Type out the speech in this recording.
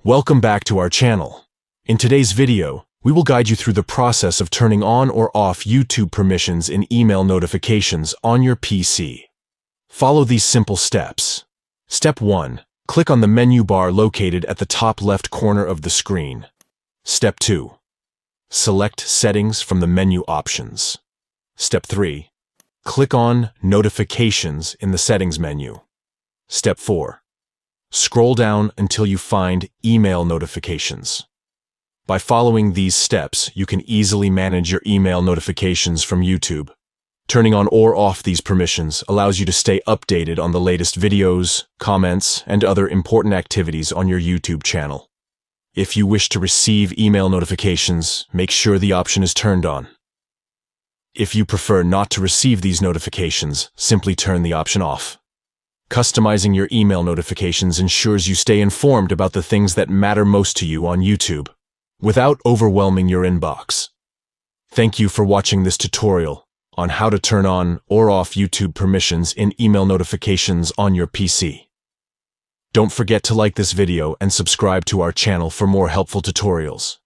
Welcome back to our channel. In today's video, we will guide you through the process of turning on or off YouTube permissions in email notifications on your PC. Follow these simple steps. Step 1. Click on the menu bar located at the top left corner of the screen. Step 2. Select Settings from the menu options. Step 3. Click on Notifications in the Settings menu. Step 4. Scroll down until you find Email Notifications. By following these steps, you can easily manage your email notifications from YouTube. Turning on or off these permissions allows you to stay updated on the latest videos, comments, and other important activities on your YouTube channel. If you wish to receive email notifications, make sure the option is turned on. If you prefer not to receive these notifications, simply turn the option off. Customizing your email notifications ensures you stay informed about the things that matter most to you on YouTube, without overwhelming your inbox. Thank you for watching this tutorial on how to turn on or off YouTube permissions in email notifications on your PC. Don't forget to like this video and subscribe to our channel for more helpful tutorials.